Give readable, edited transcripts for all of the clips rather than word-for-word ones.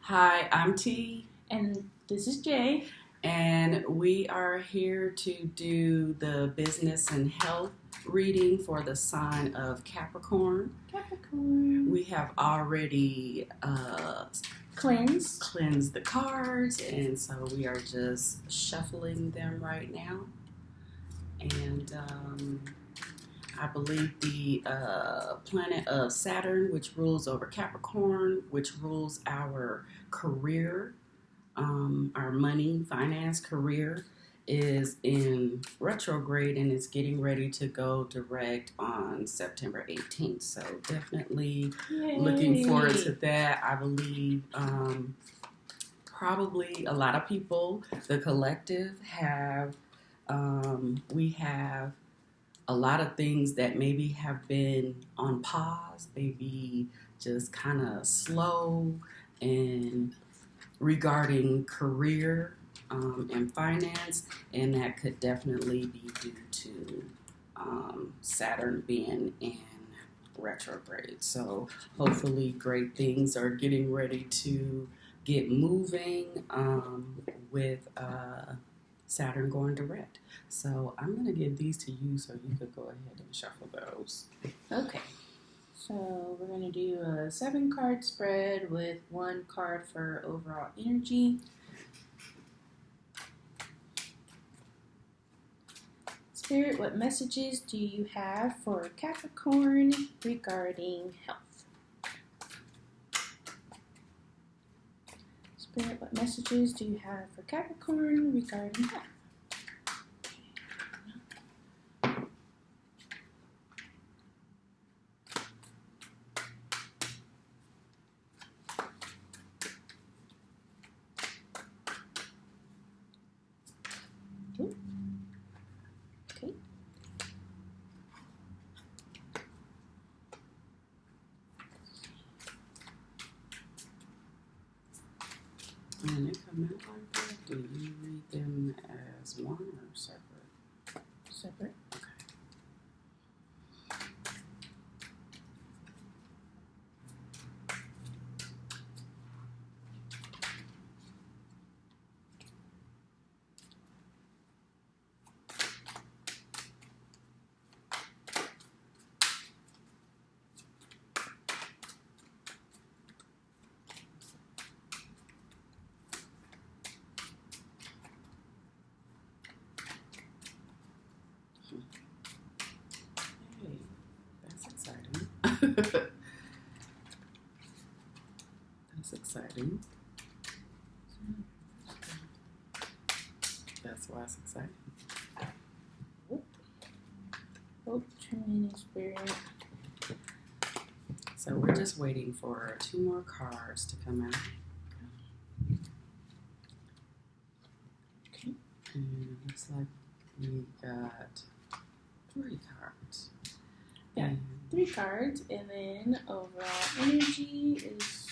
Hi, I'm T, And this is Jay. and we are here to do the business and health reading for the sign of Capricorn. Capricorn. We have already Cleansed. the cards, and so we are just shuffling them right now. And I believe the planet of Saturn, which rules over Capricorn, which rules our career, our money, finance, career, is in retrograde and is getting ready to go direct on September 18th. So definitely looking forward to that. I believe probably a lot of people, the collective, we have a lot of things that maybe have been on pause, maybe just kind of slow and regarding career and finance, and that could definitely be due to Saturn being in retrograde. So hopefully great things are getting ready to get moving with Saturn going direct. So I'm going to give these to you so you could go ahead and shuffle those. Okay. So we're going to do a 7-card spread with 1 card for overall energy. Spirit, what messages do you have for Capricorn regarding health? Spirit, what messages do you have for Capricorn regarding health? Okay. And they come out like that. Do you read them as one or separate? Separate. Okay. Hey, that's exciting. That's exciting. That's why it's exciting. Oh, Trinity Spirit. So we're just waiting for 2 more cards to come out. Okay. And it looks like we got 3 cards. Yeah. And 3 cards, and then overall energy is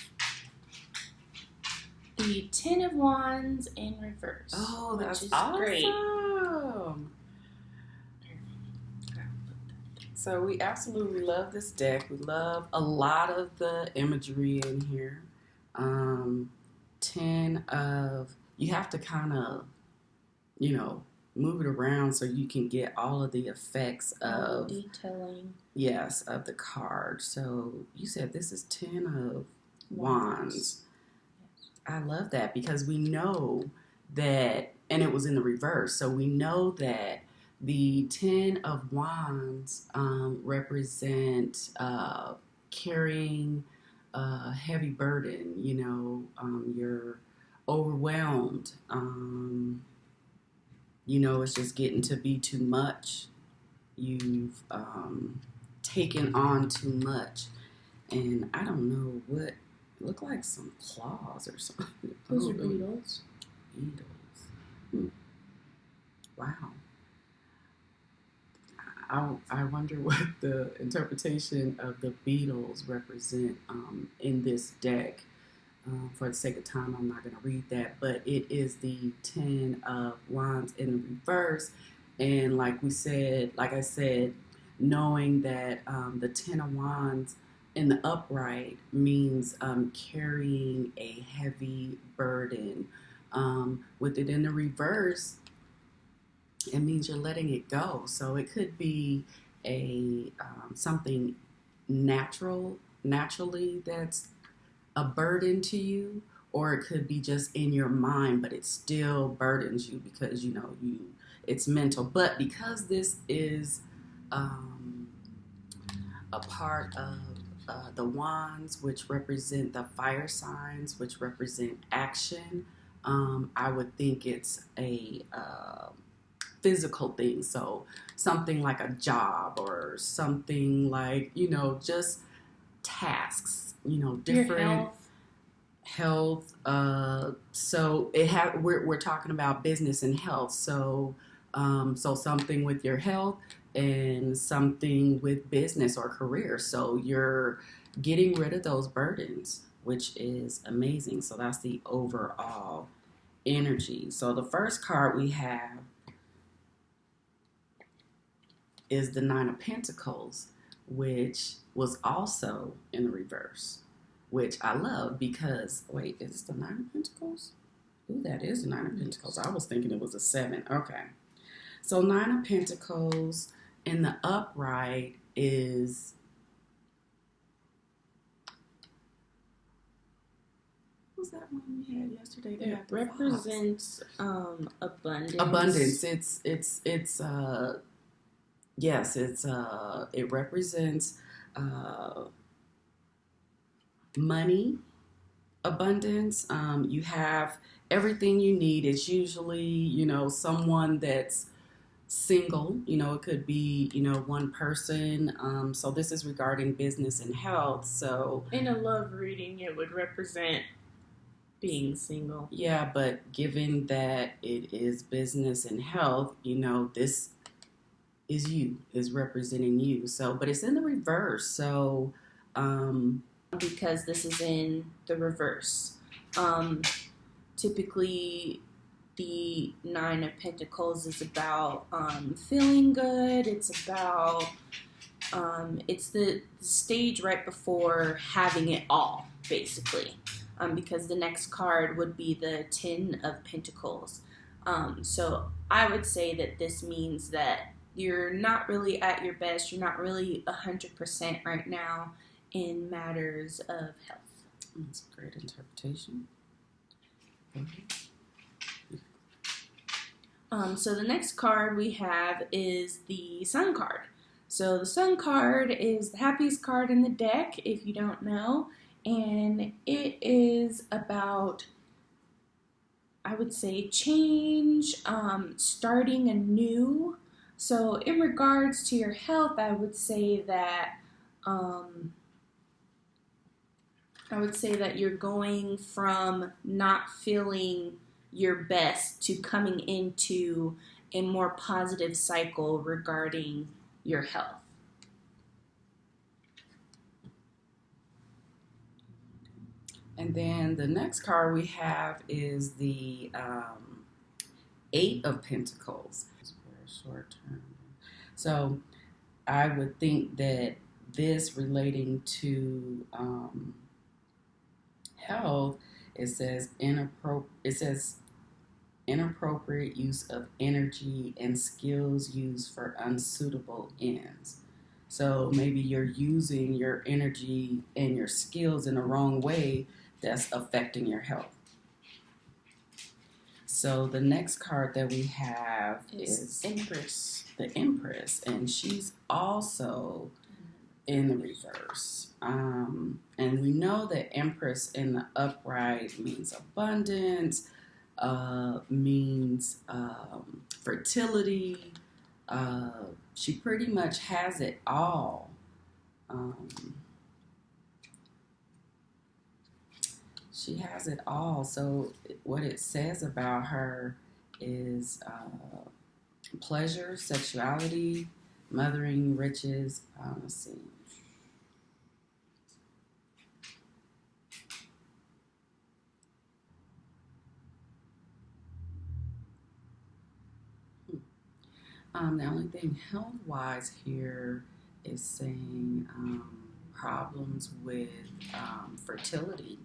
the 10 of Wands in reverse. oh, which that's is awesome. great. So we absolutely love this deck. We love a lot of the imagery in here. 10 of, you have to kind of, move it around so you can get all of the effects of detailing. Yes, of the card. So you said this is 10 of Wands. Yes. I love that because we know that, and it was in the reverse, so we know that the 10 of Wands represent carrying a heavy burden. You're overwhelmed. It's just getting to be too much. You've taken on too much. And I don't know what, look like some claws or something. Those are beetles. Beetles. Wow. I wonder what the interpretation of the beetles represent in this deck. For the sake of time, I'm not going to read that, but it is the 10 of Wands in the reverse. And like I said, knowing that the 10 of Wands in the upright means carrying a heavy burden. With it in the reverse, it means you're letting it go. So it could be a something naturally that's a burden to you, or it could be just in your mind, but it still burdens you because it's mental. But because this is um, a part of the wands, which represent the fire signs, which represent action, I would think it's a physical thing. So something like a job or something like, just tasks, different health. So we're talking about business and health. So something with your health and something with business or career. So you're getting rid of those burdens, which is amazing. So that's the overall energy. So the first card we have is the Nine of Pentacles, which was also in the reverse, which I love because, wait, is it the Nine of Pentacles? Ooh, that is the Nine of Pentacles. I was thinking it was a 7. Okay. So Nine of Pentacles in the upright is, what was that one we had yesterday? It represents abundance. Abundance. Yes, it represents money, abundance. You have everything you need. It's usually, someone that's single. It could be, one person. So this is regarding business and health. So in a love reading, it would represent being single. Yeah, but given that it is business and health, this is representing you. So, but it's in the reverse. So, because this is in the reverse. Typically, the Nine of Pentacles is about feeling good. It's about it's the stage right before having it all, basically. Because the next card would be the Ten of Pentacles. So I would say that this means that you're not really at your best. You're not really 100% right now in matters of health. That's a great interpretation. So the next card we have is the Sun card. So the Sun card is the happiest card in the deck, if you don't know. And it is about, I would say, change, starting anew. So in regards to your health, I would say that you're going from not feeling your best to coming into a more positive cycle regarding your health. And then the next card we have is the Eight of Pentacles. Short term. So I would think that this relating to health, it says inappropriate use of energy and skills used for unsuitable ends. So maybe you're using your energy and your skills in the wrong way that's affecting your health. So the next card that we have is Empress. The Empress, and she's also in the reverse. And we know that Empress in the upright means abundance, means fertility. She pretty much has it all. She has it all. So what it says about her is pleasure, sexuality, mothering, riches. Let's see. The only thing health-wise here is saying problems with fertility.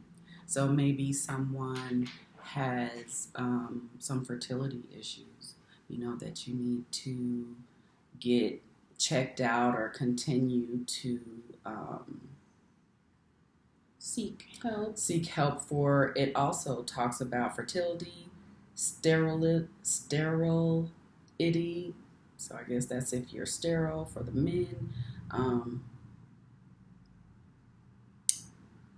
So maybe someone has some fertility issues, that you need to get checked out or continue to seek help for. It also talks about fertility, sterility. So I guess that's if you're sterile for the men.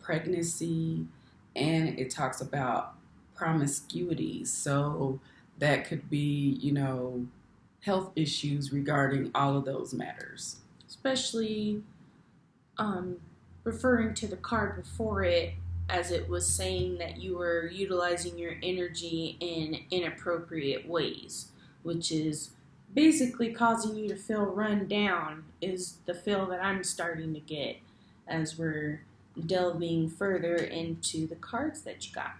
Pregnancy, and it talks about promiscuity. So that could be, health issues regarding all of those matters. Especially referring to the card before it, as it was saying that you were utilizing your energy in inappropriate ways, which is basically causing you to feel run down, is the feel that I'm starting to get as we're delving further into the cards that you got.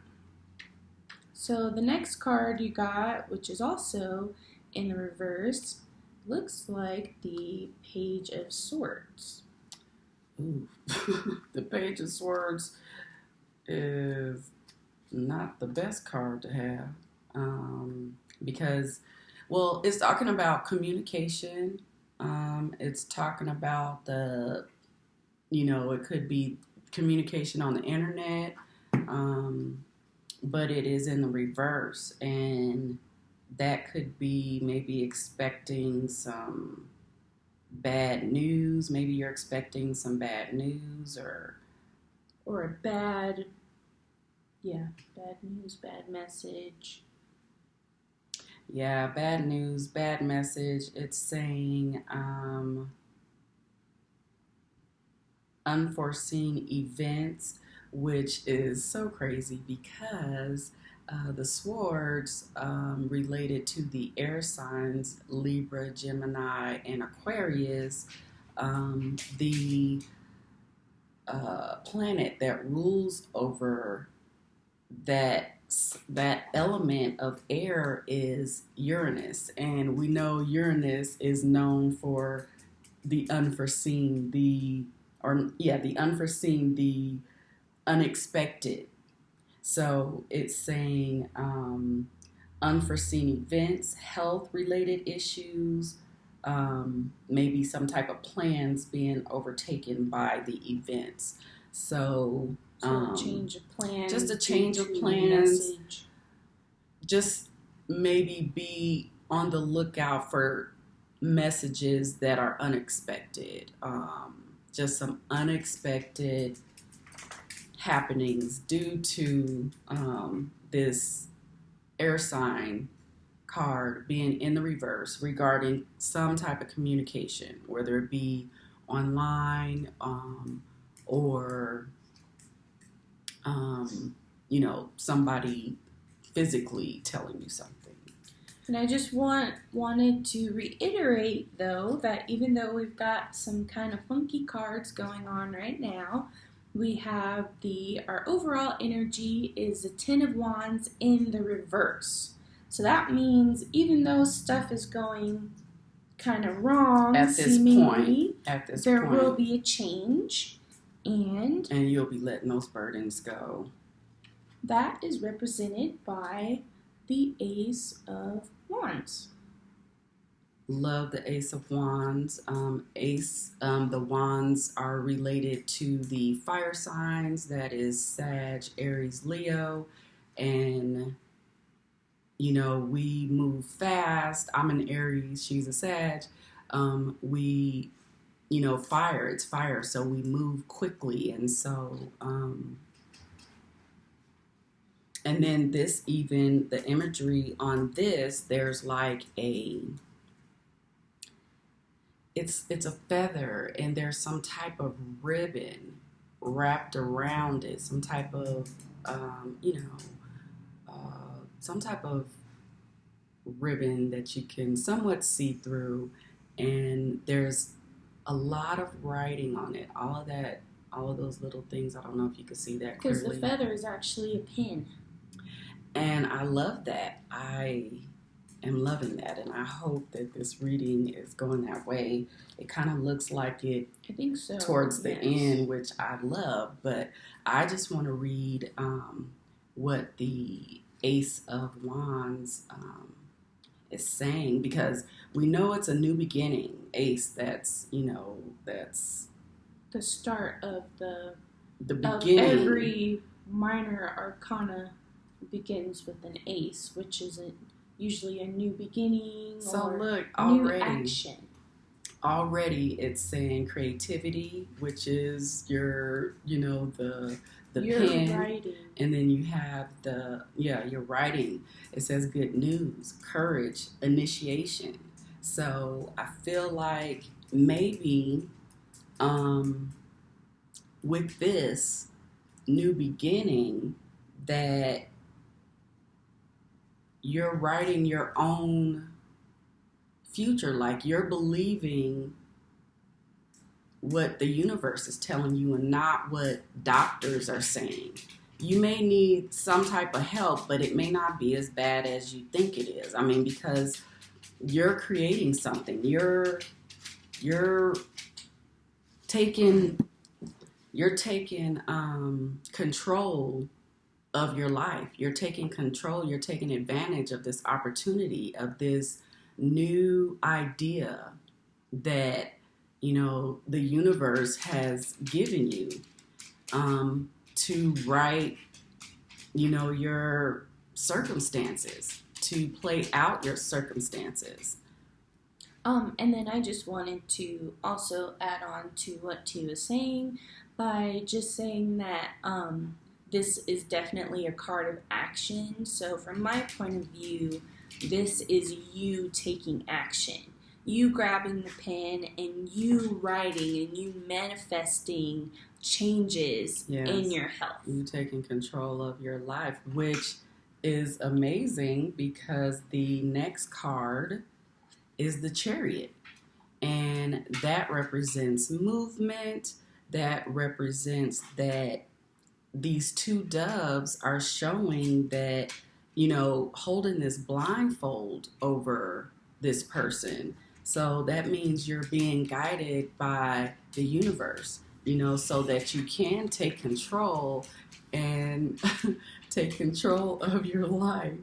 So the next card you got, which is also in the reverse, looks like the Page of Swords. Ooh. The Page of Swords is not the best card to have because, well, it's talking about communication. It's talking about it could be communication on the internet, but it is in the reverse, and that could be maybe expecting some bad news. Maybe you're expecting some bad news or a bad news, bad message. Yeah, bad news, bad message. It's saying unforeseen events, which is so crazy because the swords related to the air signs Libra, Gemini, and Aquarius. The planet that rules over that element of air is Uranus, and we know Uranus is known for the unforeseen, the unforeseen, the unexpected. So it's saying unforeseen events, health related issues, maybe some type of plans being overtaken by the events. So a change of plans. Just a change of plans. Just maybe be on the lookout for messages that are unexpected. Just some unexpected happenings due to this air sign card being in the reverse regarding some type of communication, whether it be online or somebody physically telling you something. And I just wanted to reiterate, though, that even though we've got some kind of funky cards going on right now, we have our overall energy is the Ten of Wands in the reverse. So that means even though stuff is going kind of wrong at this seemingly, point, there will be a change, and you'll be letting those burdens go. That is represented by the Ace of Wands. Love the Ace of Wands. The wands are related to the fire signs. That is Sag, Aries, Leo. And, we move fast. I'm an Aries. She's a Sag. We, fire. It's fire. So we move quickly. And so, and then the imagery on this, there's like it's a feather, and there's some type of ribbon wrapped around it, some type of ribbon that you can somewhat see through, and there's a lot of writing on it. All of those little things. I don't know if you can see that clearly. Because the feather is actually a pin. And I love that. am loving that, and I hope that this reading is going that way. It kind of looks like it I think so. towards the Yes. end, which I love, but I just want to read what the Ace of Wands is saying, because we know it's a new beginning. Ace, that's, that's The start of the beginning. Every minor arcana begins with an ace, which is usually a new beginning So or look, new action. Already it's saying creativity, which is your, the Your pen, writing. and then you have your writing. It says good news, courage, initiation. So I feel like maybe with this new beginning that you're writing your own future, like you're believing what the universe is telling you and not what doctors are saying. You may need some type of help, but it may not be as bad as you think it is. I mean, because you're creating something. You're taking control of your life. You're taking control. You're taking advantage of this opportunity, of this new idea that the universe has given you to write your circumstances, to play out your circumstances. And then I just wanted to also add on to what T was saying by just saying that this is definitely a card of action. So from my point of view, this is you taking action. You grabbing the pen and you writing and you manifesting changes in your health. You taking control of your life, which is amazing because the next card is the Chariot. And that represents movement. That represents that these two doves are showing that, holding this blindfold over this person. So that means you're being guided by the universe, so that you can take control and take control of your life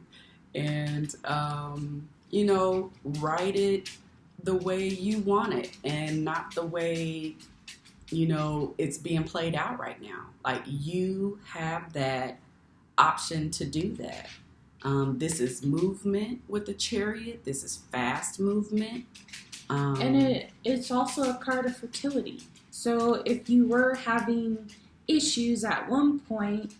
and, write it the way you want it and not the way, it's being played out right now. Like, you have that option to do that. This is movement with the Chariot. This is fast movement. And it's also a card of fertility. So if you were having issues at one point,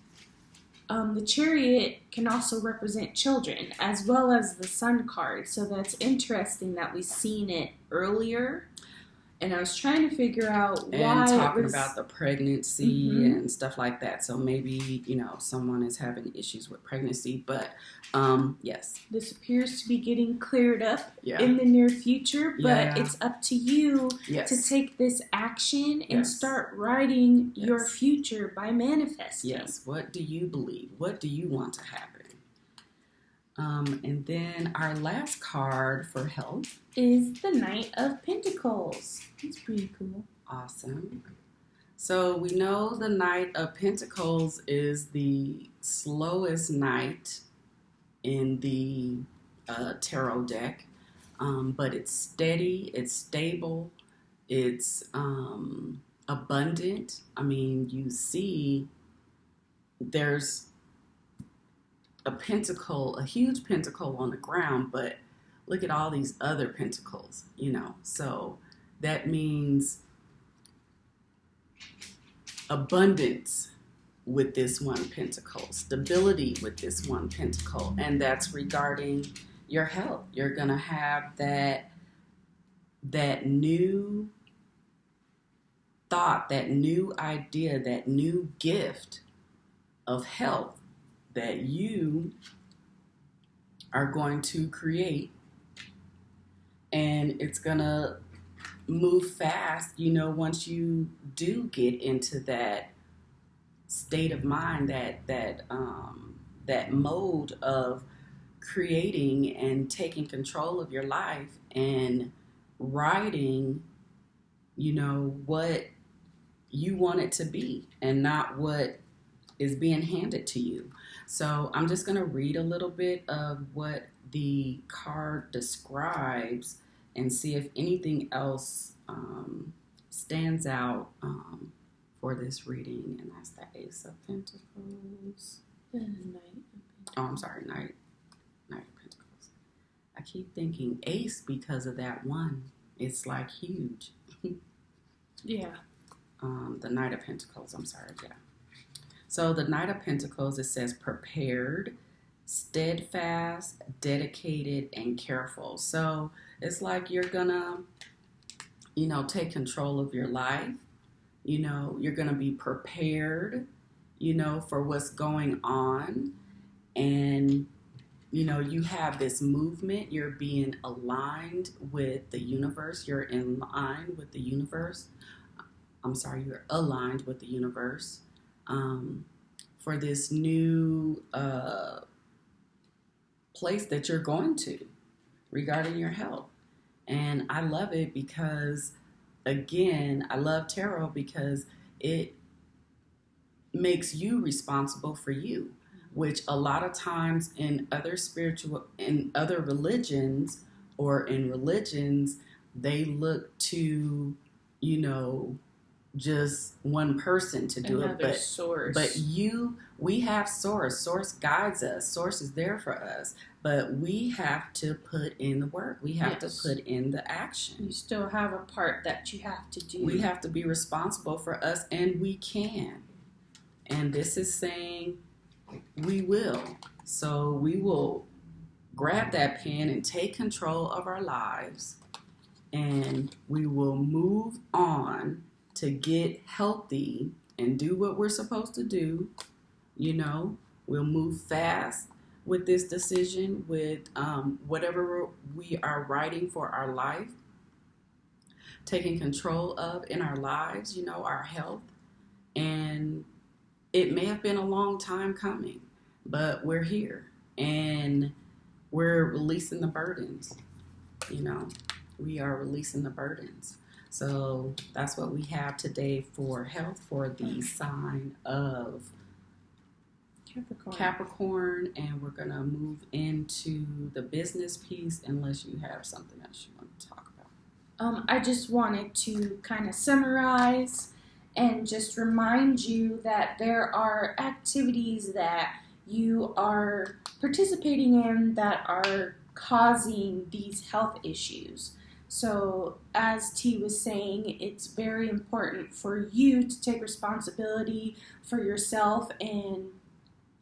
the Chariot can also represent children, as well as the Sun card. So that's interesting that we've seen it earlier. And I was trying to figure out why and talking it was about the pregnancy and stuff like that. So maybe, someone is having issues with pregnancy. But, yes. This appears to be getting cleared up in the near future. But it's up to you to take this action and start writing your future by manifesting. Yes. What do you believe? What do you want to happen? And then our last card for health is the Knight of Pentacles. It's pretty cool. Awesome. So we know the Knight of Pentacles is the slowest knight in the tarot deck, but it's steady, it's stable, it's abundant. I mean, you see there's a pentacle, a huge pentacle on the ground, but look at all these other pentacles, So that means abundance with this one pentacle, stability with this one pentacle, and that's regarding your health. You're going to have that new thought, that new idea, that new gift of health that you are going to create, and it's going to move fast, once you do get into that state of mind, that mode of creating and taking control of your life and writing, what you want it to be and not what is being handed to you. So I'm just going to read a little bit of what the card describes and see if anything else stands out for this reading. And that's the Ace of Pentacles. The Knight. Oh, I'm sorry, Knight of Pentacles. I keep thinking Ace because of that one. It's like huge. Yeah. The Knight of Pentacles, I'm sorry, yeah. So the Knight of Pentacles, it says prepared, steadfast, dedicated, and careful. So it's like you're gonna, take control of your life. You're gonna be prepared, for what's going on. And, you have this movement. You're being aligned with the universe. You're in line with the universe. You're aligned with the universe for this new place that you're going to regarding your health. And I love it because, again, I love tarot because it makes you responsible for you, which a lot of times in other religions or in religions, they look to, just one person to do Another it, source. But we have source. Source guides us. Source is there for us, but we have to put in the work. We have to put in the action. You still have a part that you have to do. We have to be responsible for us, and we can. And this is saying we will. So we will grab that pen and take control of our lives, and we will move on to get healthy and do what we're supposed to do. We'll move fast with this decision, with whatever we are writing for our life, taking control of in our lives, our health. And it may have been a long time coming, but we're here and we're releasing the burdens. We are releasing the burdens. So that's what we have today for health for the sign of Capricorn. And we're going to move into the business piece unless you have something else you want to talk about. I just wanted to kind of summarize and just remind you that there are activities that you are participating in that are causing these health issues. So as T was saying, it's very important for you to take responsibility for yourself and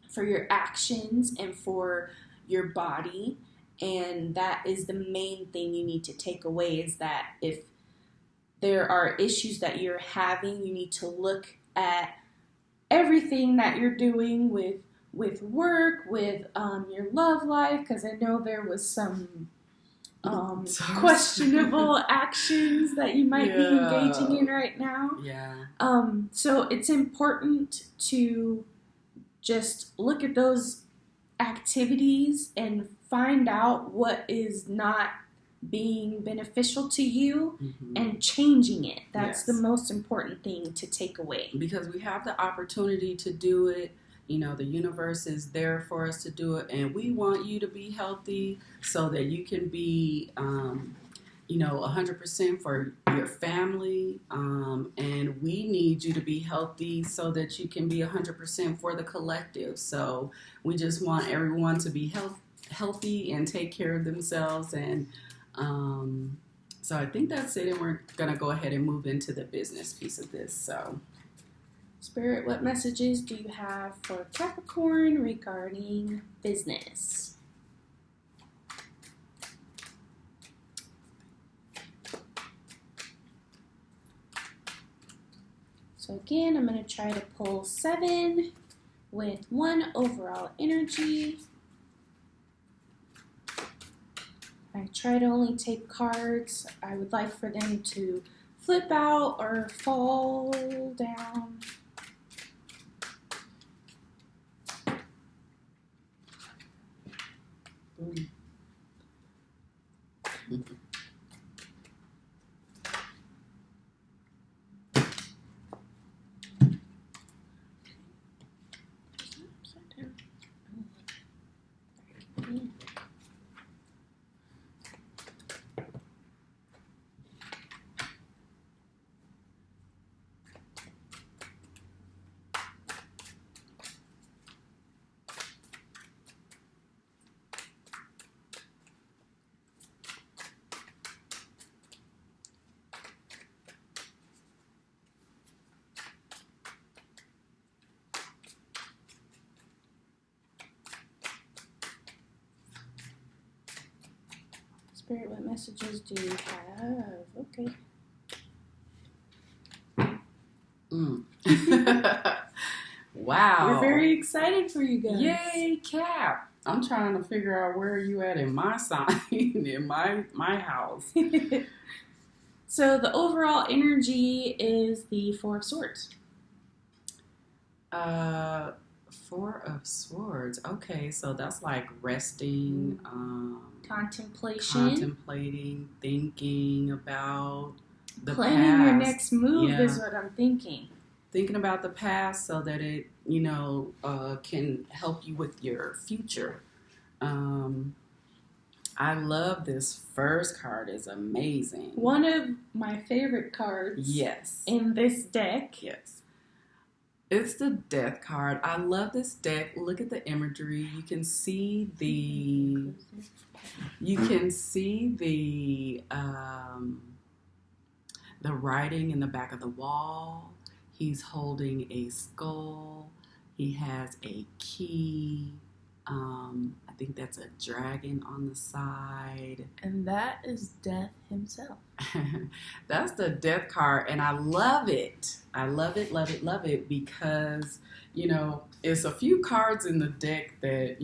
for your actions and for your body. And that is the main thing you need to take away, is that if there are issues that you're having, you need to look at everything that you're doing with work, with your love life, because I know there was some questionable actions that you might be engaging in right now. Yeah. So it's important to just look at those activities and find out what is not being beneficial to you and changing it. That's the most important thing to take away. Because we have the opportunity to do it. The universe is there for us to do it, and we want you to be healthy so that you can be, 100% for your family, and we need you to be healthy so that you can be 100% for the collective. So we just want everyone to be healthy and take care of themselves, and so I think that's it, and we're going to go ahead and move into the business piece of this. So Spirit, what messages do you have for Capricorn regarding business? So again, I'm going to try to pull 7 with 1 overall energy. I try to only take cards I would like for them to flip out or fall down. Mm. Spirit, what messages do you have? Okay. Wow. We're very excited for you guys. Yay, Cap. I'm trying to figure out where you at in my sign, in my house. So the overall energy is the Four of Swords. Four of Swords. Okay, so that's like resting, contemplating, thinking about the planning past. your next move Yeah. is what I'm thinking. Thinking about the past so that it, can help you with your future. I love this first card. It's amazing. One of my favorite cards. Yes. In this deck. Yes. It's the Death card. I love this deck. Look at the imagery. You can see the writing in the back of the wall. He's holding a skull. He has a key. I think that's a dragon on the side. And that is Death himself. That's the Death card, and I love it. I love it because, it's a few cards in the deck that,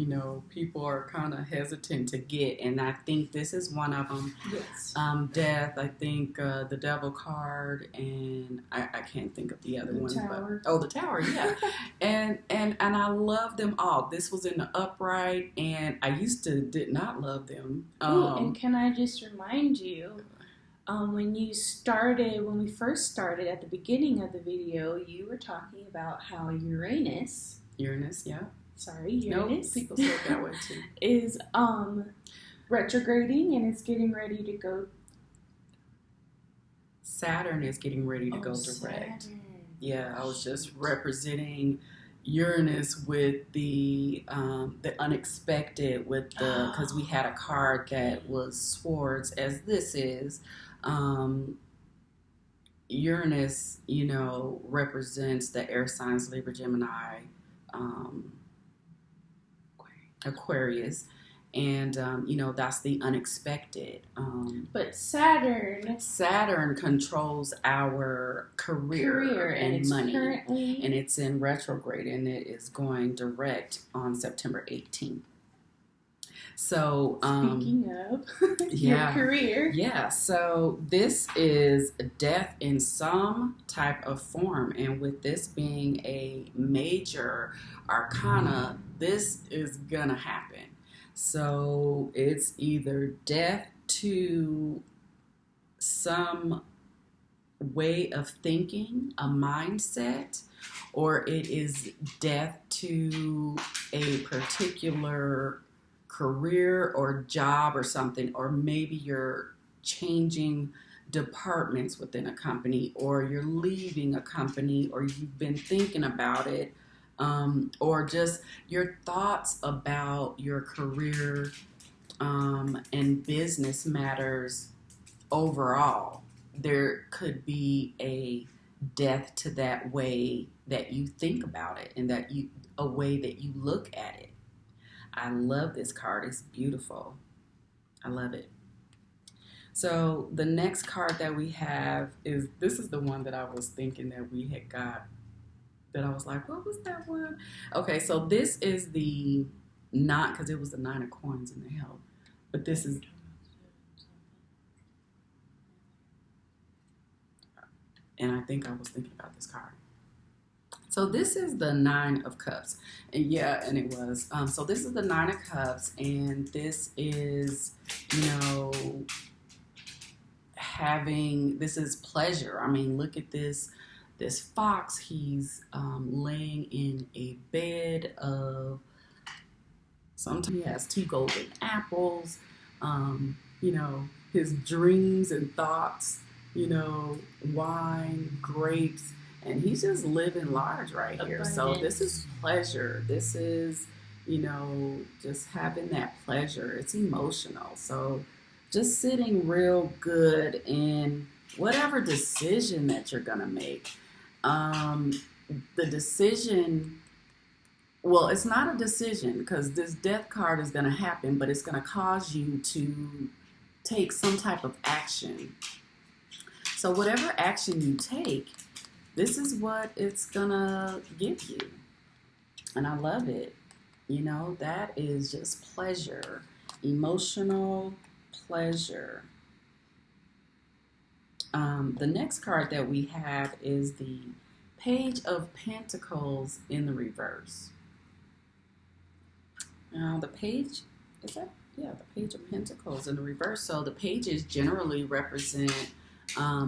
people are kind of hesitant to get, and I think this is one of them. Yes. Death, I think the Devil card, and I can't think of the other one. Tower. The Tower, yeah. and I love them all. This was in the upright, and I did not love them. And can I just remind you, when we first started at the beginning of the video, you were talking about how Uranus, yeah. Sorry, Uranus. No, people say it that way too. Is retrograding and it's getting ready to go. Saturn is getting ready to go direct. Saturn. Yeah, I was just representing Uranus with the unexpected, because we had a card that was swords, as this is. Uranus, represents the air signs Libra, Gemini, Aquarius, and that's the unexpected. But Saturn controls our career and it's money, and it's in retrograde, and it is going direct on September 18th. So, speaking of your career, yeah. So this is death in some type of form, and with this being a major arcana, this is gonna happen. So it's either death to some way of thinking, a mindset, or it is death to a particular career or job or something, or maybe you're changing departments within a company, or you're leaving a company, or you've been thinking about it, or just your thoughts about your career and business matters overall. There could be a death to that way that you think about it, and a way that you look at it. I love this card. It's beautiful. I love it. So the next card that we have this is the one that I was thinking that we had got, that I was like, what was that one? Okay, so this is because it was the 9 of coins in the hell. But this is, and I think I was thinking about this card. So this is the Nine of Cups, and yeah, and it was. So this is the Nine of Cups, and this is, you know, this is pleasure. I mean, look at this fox. He's laying in a bed of. Sometimes he has two golden apples. You know, his dreams and thoughts. You know, wine, grapes, and he's just living large right here. Abundance. So this is pleasure. This is, you know, just having that pleasure. It's emotional. So just sitting real good in whatever decision that you're gonna make. The decision, well, it's not a decision because this death card is gonna happen, but it's gonna cause you to take some type of action. So whatever action you take, this is what it's gonna give you. And I love it. You know, that is just pleasure, emotional pleasure. The next card that we have is the Page of Pentacles in the reverse. Now the page, is that? Yeah, the Page of Pentacles in the reverse. So the pages generally represent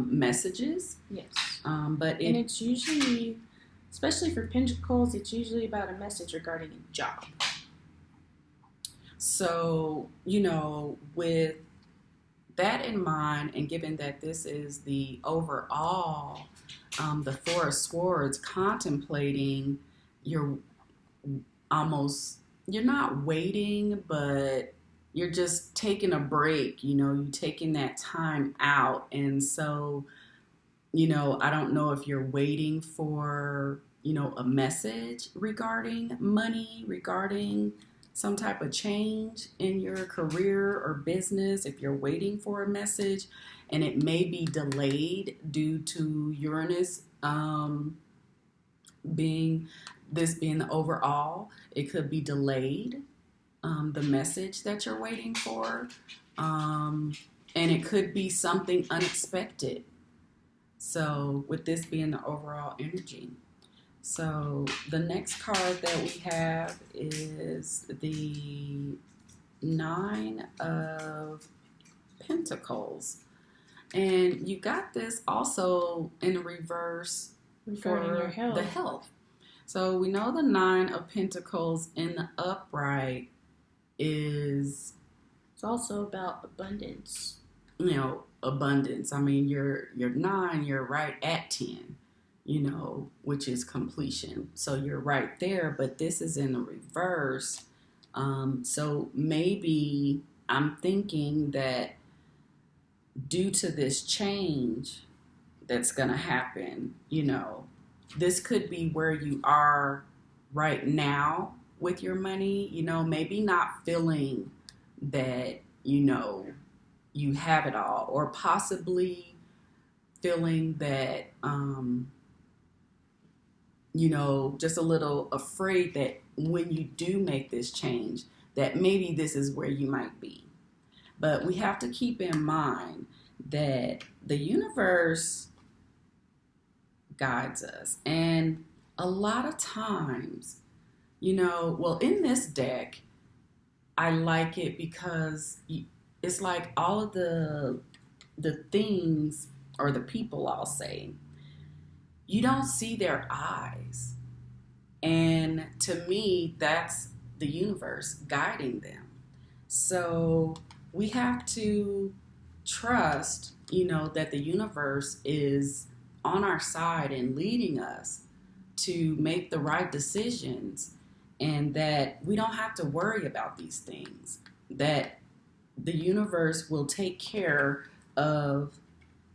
messages. Yes. But and it's usually, especially for Pentacles, it's usually about a message regarding a job. So, you know, with that in mind, and given that this is the overall, the Four of Swords, contemplating, you're not waiting, but you're just taking a break, you know, you're taking that time out. And so, you know, I don't know if you're waiting for, you know, a message regarding money, regarding some type of change in your career or business. If you're waiting for a message and it may be delayed due to Uranus being the overall, it could be delayed. The message that you're waiting for, and it could be something unexpected. So with this being the overall energy. So the next card that we have is the Nine of Pentacles. And you got this also in reverse regarding for your health. The health. So we know the Nine of Pentacles in the upright is, it's also about abundance. you know, abundance. I mean, you're 9, you're right at 10, you know, which is completion. So you're right there, but this is in the reverse. So maybe I'm thinking that due to this change that's going to happen, you know, this could be where you are right now with your money, you know, maybe not feeling that, you know, you have it all, or possibly feeling that, you know, just a little afraid that when you do make this change, that maybe this is where you might be. But we have to keep in mind that the universe guides us. And a lot of times, you know, well, in this deck, I like it because it's like all of the things, or the people, I'll say, you don't see their eyes. And to me, that's the universe guiding them. So we have to trust, you know, that the universe is on our side and leading us to make the right decisions, and that we don't have to worry about these things, that the universe will take care of,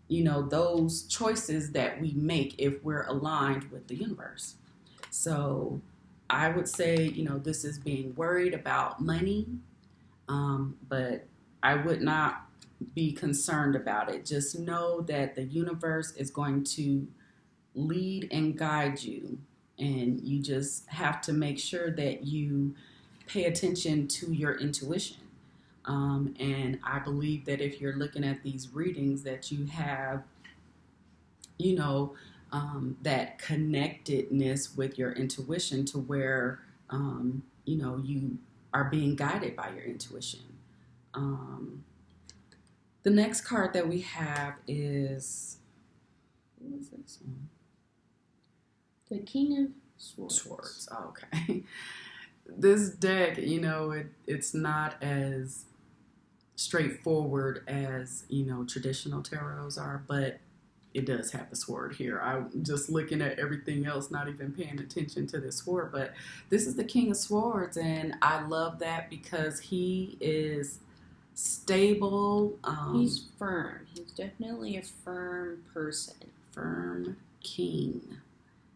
you know, those choices that we make if we're aligned with the universe. So I would say, you know, this is being worried about money, but I would not be concerned about it. Just know that the universe is going to lead and guide you, and you just have to make sure that you pay attention to your intuition. And I believe that if you're looking at these readings, that you have, you know, that connectedness with your intuition to where, you are being guided by your intuition. Um, the next card that we have is, what is this one? The King of Swords. Swords. Oh, okay. This deck, it's not as straightforward as, traditional tarots are, but it does have the sword here. I'm just looking at everything else, not even paying attention to the sword, but this is the King of Swords, and I love that because he is stable. He's firm. He's definitely a firm person. Firm king.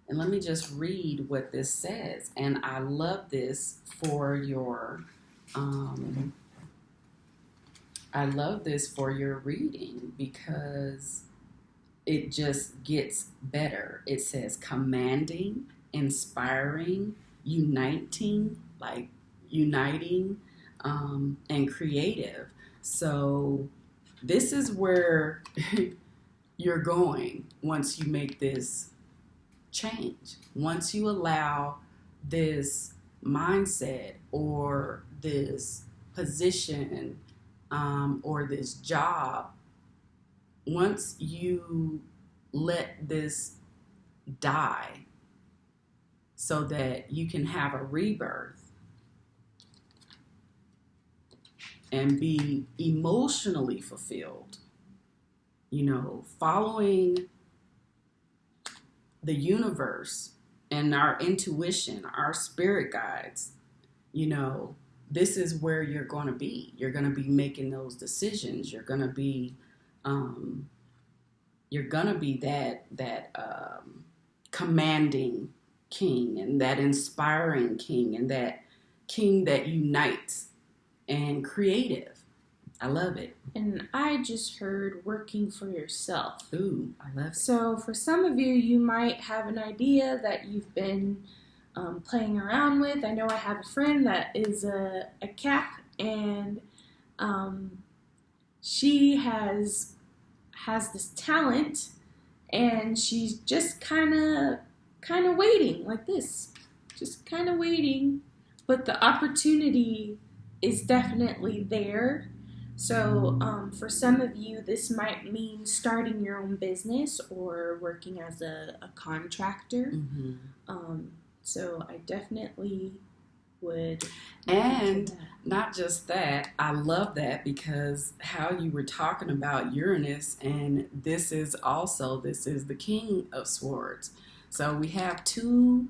And let me just read what this says. And I love this for your reading because it just gets better. It says commanding, inspiring, uniting, and creative. So this is where you're going once you make this change. Once you allow this mindset or this position or this job, once you let this die so that you can have a rebirth and be emotionally fulfilled, following the universe and our intuition, our spirit guides, this is where you're going to be. You're going to be making those decisions. You're going to be that commanding king and that inspiring king and that king that unites and creative. I love it. And I just heard working for yourself. Ooh, I love it. So for some of you, you might have an idea that you've been playing around with. I know I have a friend that is a Cap, and she has this talent, and she's just kind of waiting like this, just kind of waiting, but the opportunity is definitely there. So for some of you, this might mean starting your own business or working as a contractor. Mm-hmm. So I definitely would. And not just that, I love that because how you were talking about Uranus, and this is the King of Swords. So we have two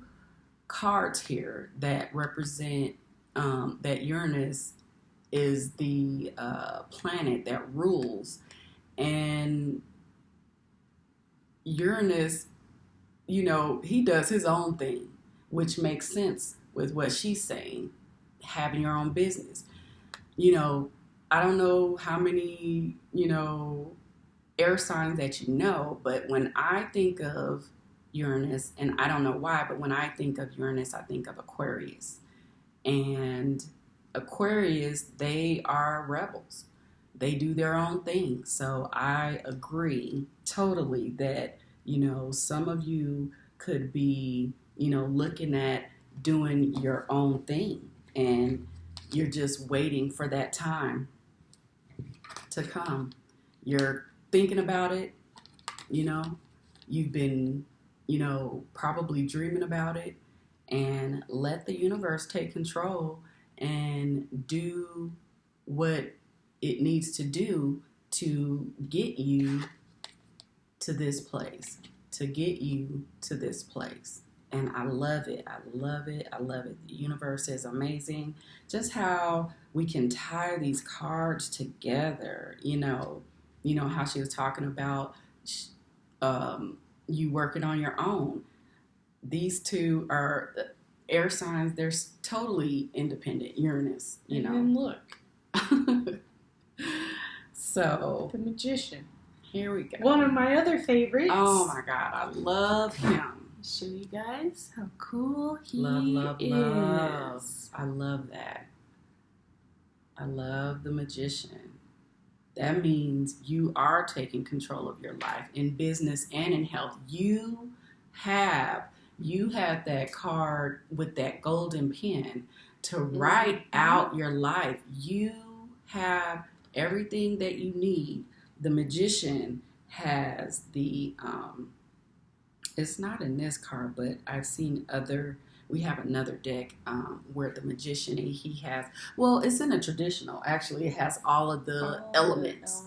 cards here that represent that Uranus is the planet that rules, and Uranus, he does his own thing, which makes sense with what she's saying, having your own business. I don't know how many, air signs that but when I think of Uranus, and I don't know why, but when I think of Uranus, I think of Aquarius. And Aquarius, they are rebels. They do their own thing. So I agree totally that, some of you could be, looking at doing your own thing, and you're just waiting for that time to come. You're thinking about it, you've been, probably dreaming about it, and let the universe take control and do what it needs to do to get you to this place, And I love it. I love it. I love it. The universe is amazing. Just how we can tie these cards together. How she was talking about you working on your own. These two are air signs. They're totally independent. Uranus, And look. So. The Magician. Here we go. One of my other favorites. Oh my God. I love him. Show you guys how cool he love. is. I love that. I love the Magician. That means you are taking control of your life in business and in health. You you have that card with that golden pen to write out your life. You have everything that you need. The magician has the it's not in this card, but I've seen we have another deck where the magician, he has, well, it's in a traditional, actually it has all of the elements,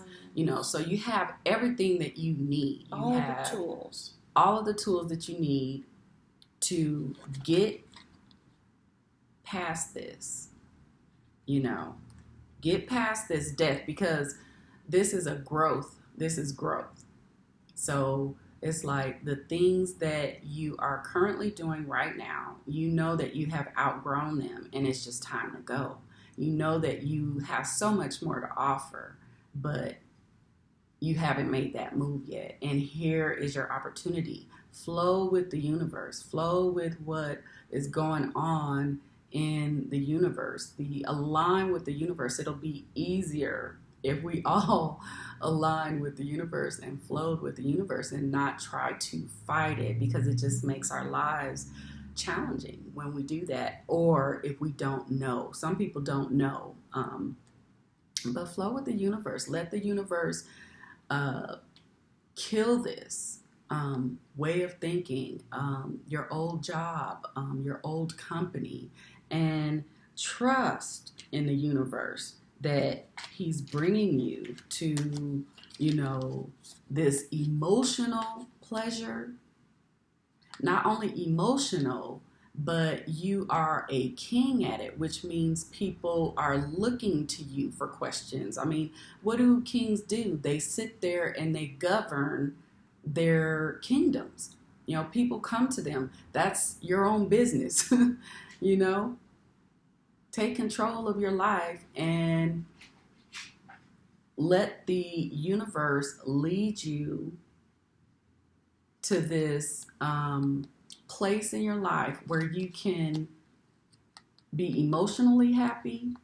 so you have everything that you need. You have the tools, all of the tools that you need to get past this, get past this death, because this is growth. So it's like the things that you are currently doing right now, that you have outgrown them and it's just time to go. That you have so much more to offer, but you haven't made that move yet. And here is your opportunity. Flow with the universe. Flow with what is going on in the universe. Align with the universe. It'll be easier if we all align with the universe and flowed with the universe and not try to fight it, because it just makes our lives challenging when we do that, or if we don't know. Some people don't know, but flow with the universe. Let the universe kill this way of thinking, your old job, your old company, and trust in the universe that he's bringing you to, this emotional pleasure. Not only emotional, but you are a king at it, which means people are looking to you for questions. I mean, what do kings do? They sit there and they govern their kingdoms. People come to them. That's your own business, Take control of your life and let the universe lead you to this place in your life where you can be emotionally happy,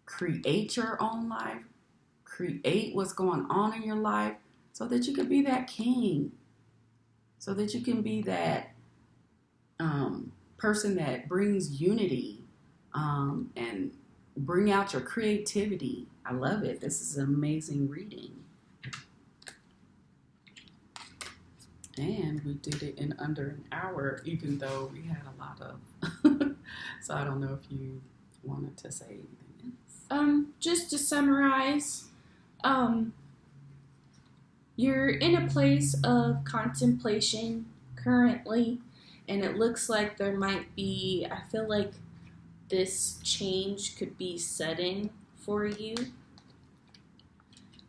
create your own life, create what's going on in your life, so that you can be that king, so that you can be that person that brings unity and bring out your creativity. I love it. This is an amazing reading. And we did it in under an hour, even though we had a lot of... So I don't know if you wanted to say anything else. Just to summarize, you're in a place of contemplation currently, and it looks like there might be, I feel like this change could be sudden for you,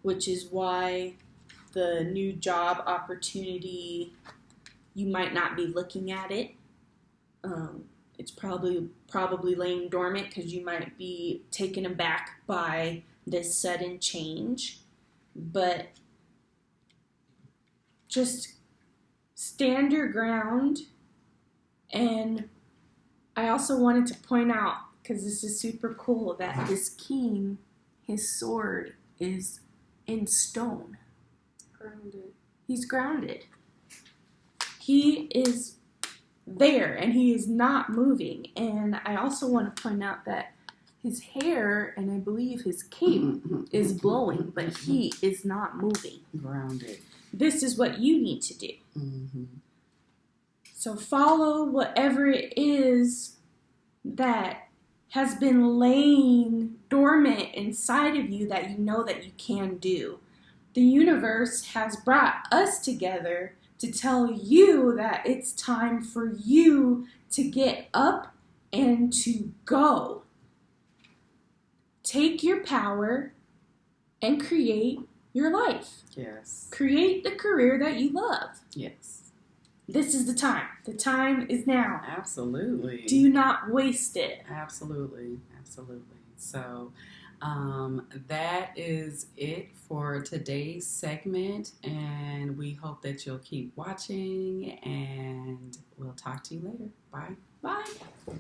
which is why the new job opportunity, you might not be looking at it. It's probably laying dormant because you might be taken aback by this sudden change. But just stand your ground. And I also wanted to point out, because this is super cool, that this king, his sword is in stone. Grounded. He's grounded. He is there and he is not moving. And I also want to point out that his hair and I believe his cape is blowing, but he is not moving. Grounded. This is what you need to do. Mm-hmm. So follow whatever it is that has been laying dormant inside of you that you know that you can do. The universe has brought us together to tell you that it's time for you to get up and to go. Take your power and create your life. Yes. Create the career that you love. Yes. This is the time. The time is now. Absolutely. Do not waste it. Absolutely. Absolutely. So that is it for today's segment, and we hope that you'll keep watching, and we'll talk to you later. Bye. Bye.